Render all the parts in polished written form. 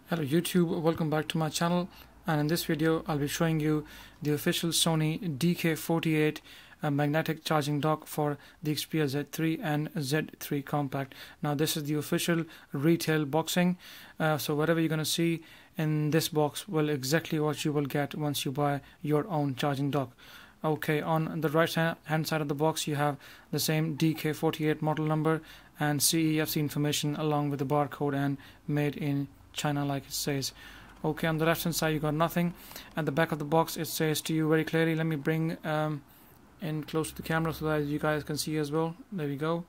Hello YouTube, welcome back to my channel, and in this video I'll be showing you the official Sony DK48 magnetic charging dock for the Xperia Z3 and Z3 Compact. Now this is the official retail boxing, so whatever you're going to see in this box will exactly what you will get once you buy your own charging dock. Okay, on the right hand side of the box you have the same DK48 model number and CEFC information along with the barcode and made in China like it says. Okay, on the left hand side you got nothing. At the back of the box it says to you very clearly, let me bring in close to the camera so that you guys can see as well. There we go.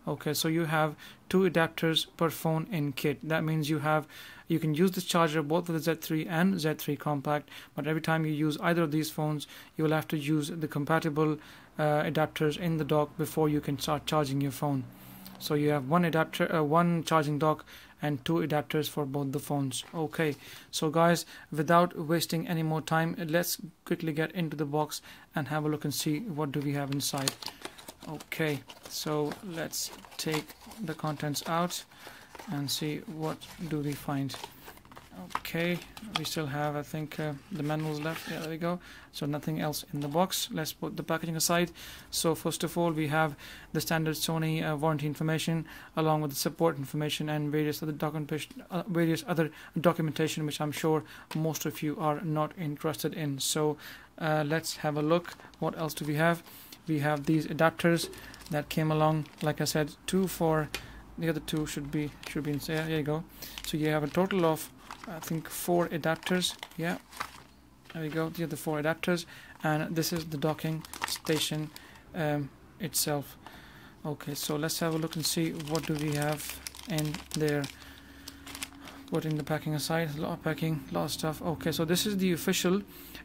Okay, so you have two adapters per phone in kit. That means you can use this charger both for the Z3 and Z3 Compact, but every time you use either of these phones you will have to use the compatible adapters in the dock before you can start charging your phone. So you have one adapter, one charging dock and two adapters for both the phones. Okay, so guys, without wasting any more time, let's quickly get into the box and have a look and see what do we have inside. Okay, so let's take the contents out and see what do we find. Okay, we still have, I think, the manuals left. Yeah, there we go. So nothing else in the box. Let's put the packaging aside. So first of all, we have the standard Sony warranty information along with the support information and various other documentation which I'm sure most of you are not interested in. So let's have a look. What else do we have? We have these adapters that came along. Like I said, two for the other two should be in there. There you go. So you have a total of, I think, 4 adapters. Yeah, there we go. These are the 4 adapters, and this is the docking station itself. Okay, so let's have a look and see what do we have in there. Putting the packing aside, a lot of packing, a lot of stuff. Okay, so this is the official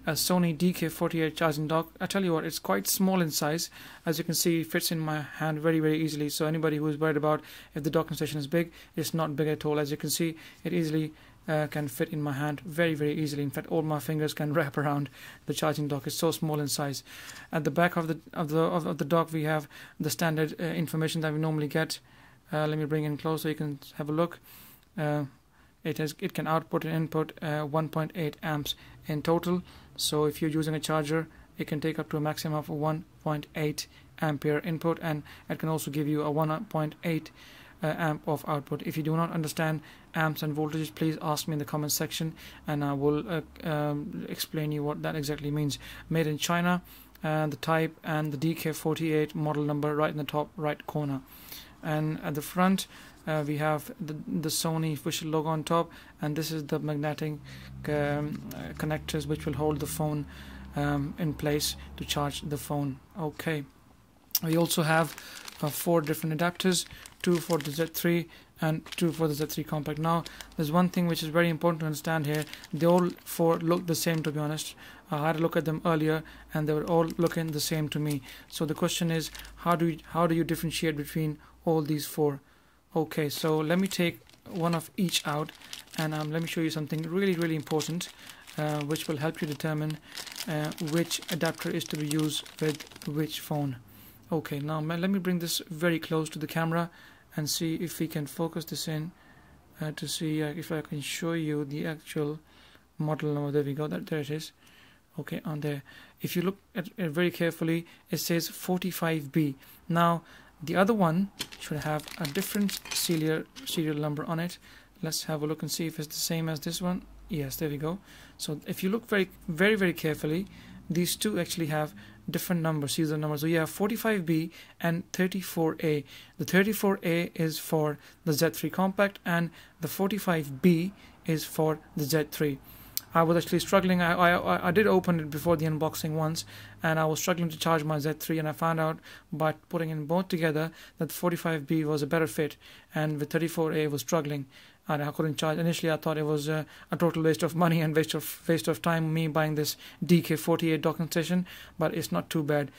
Sony DK48 charging dock. I tell you what, it's quite small in size. As you can see, it fits in my hand very easily. So anybody who is worried about if the docking station is big, it's not big at all. As you can see, it easily can fit in my hand very easily. In fact, all my fingers can wrap around the charging dock. It's so small in size. At the back of the dock, we have the standard information that we normally get. Let me bring in close so you can have a look. It can output and input 1.8 amps in total. So if you're using a charger, it can take up to a maximum of 1.8 ampere input, and it can also give you a 1.8 amp of output. If you do not understand amps and voltages, please ask me in the comment section and I will explain you what that exactly means. Made in China, the type and the DK48 model number right in the top right corner. And at the front we have the Sony official logo on top, and this is the magnetic connectors which will hold the phone in place to charge the phone. Okay, we also have 4 different adapters, 2 for the Z3 and 2 for the Z3 Compact. Now there's one thing which is very important to understand here. They all 4 look the same, to be honest. I had a look at them earlier and they were all looking the same to me. So the question is, how do you differentiate between all these 4? Okay, so let me take one of each out and let me show you something really important which will help you determine which adapter is to be used with which phone. Okay, now let me bring this very close to the camera and see if we can focus this in to see if I can show you the actual model number. There we go, there it is. Okay, on there. If you look at it very carefully, it says 45B. Now the other one should have a different serial number on it. Let's have a look and see if it's the same as this one. Yes, there we go. So if you look very carefully, these two actually have different numbers, serial numbers. So you have 45B and 34A. The 34A is for the Z3 Compact and the 45B is for the Z3. I was actually struggling. I did open it before the unboxing once, and I was struggling to charge my Z3, and I found out by putting in both together that 45B was a better fit, and the 34A was struggling, and I couldn't charge. Initially I thought it was a total waste of money and waste of time, me buying this DK48 docking station, but it's not too bad.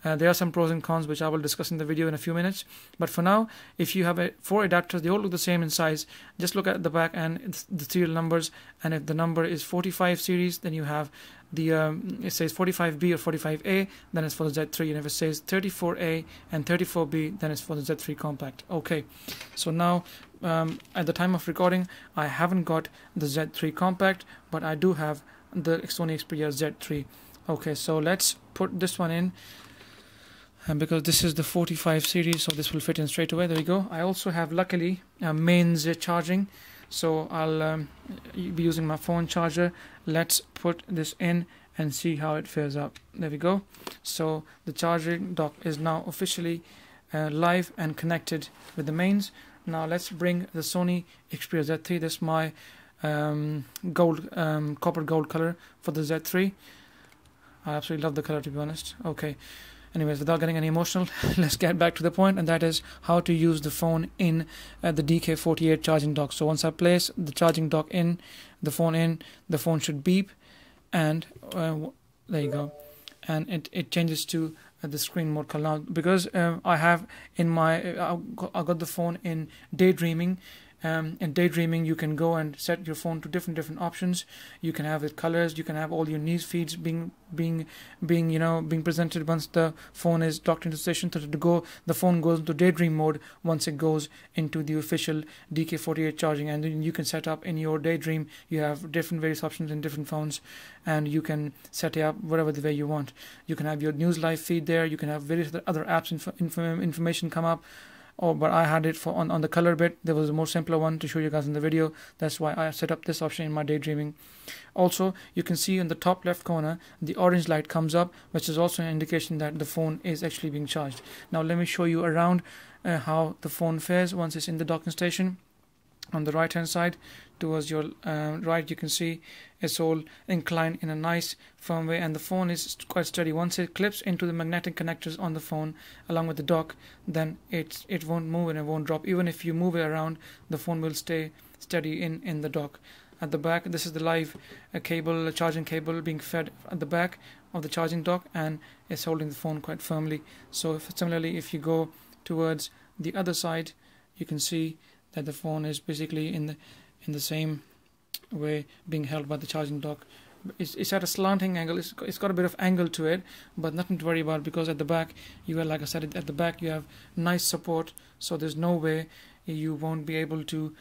There are some pros and cons which I will discuss in the video in a few minutes, but for now, if you have 4 adapters, they all look the same in size. Just look at the back and it's the serial numbers, and if the number is 45 series, then you have the it says 45B or 45A, then it's for the Z3, and if it says 34A and 34B, then it's for the Z3 compact. Okay, so now at the time of recording, I haven't got the Z3 compact, but I do have the Sony Xperia Z3. Okay, so let's put this one in, and because this is the 45 series, so this will fit in straight away. There you go. I also have, luckily, mains charging, so I'll be using my phone charger. Let's put this in and see how it fares up. There we go. So the charging dock is now officially live and connected with the mains. Now let's bring the Sony Xperia Z3. This is my copper gold color for the Z3. I absolutely love the color, to be honest. Okay, anyways, without getting any emotional, let's get back to the point, and that is how to use the phone in the DK48 charging dock. So once I place the charging dock in, the phone should beep, and there you go, and it changes to the screen mode color. Now because I have in my I got the phone in daydreaming. In daydreaming, you can go and set your phone to different options. You can have it colors. You can have all your news feeds being presented once the phone is docked into the station. So the phone goes into daydream mode once it goes into the official DK48 charging, and then you can set up in your daydream. You have different various options in different phones, and you can set it up whatever the way you want. You can have your news live feed there. You can have various other apps information come up. Oh, but I had it for on the color bit. There was a more simpler one to show you guys in the video. That's why I set up this option in my daydreaming. Also, you can see in the top left corner, the orange light comes up, which is also an indication that the phone is actually being charged. Now let me show you around how the phone fares once it's in the docking station. On the right hand side towards your right, you can see it's all inclined in a nice firm way, and the phone is quite steady. Once it clips into the magnetic connectors on the phone along with the dock, then it won't move and it won't drop. Even if you move it around, the phone will stay steady in the dock. At the back, this is the live charging cable being fed at the back of the charging dock, and it's holding the phone quite firmly. So similarly, if you go towards the other side, you can see that the phone is basically in the same way being held by the charging dock. It's at a slanting angle. It's got a bit of angle to it, but nothing to worry about, because at the back you have, like I said, at the back you have nice support, so there's no way you won't be able to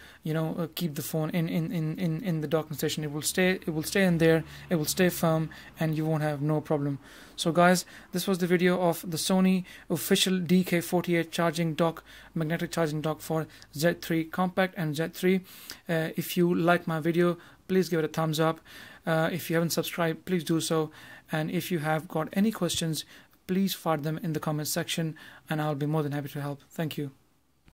keep the phone in the docking station. It will stay in there, it will stay firm, and you won't have no problem. So guys, this was the video of the Sony official DK48 charging dock, magnetic charging dock for Z3 compact and Z3. If you like my video, please give it a thumbs up. If you haven't subscribed, please do so, and if you have got any questions, please fire them in the comment section, and I'll be more than happy to help. Thank you.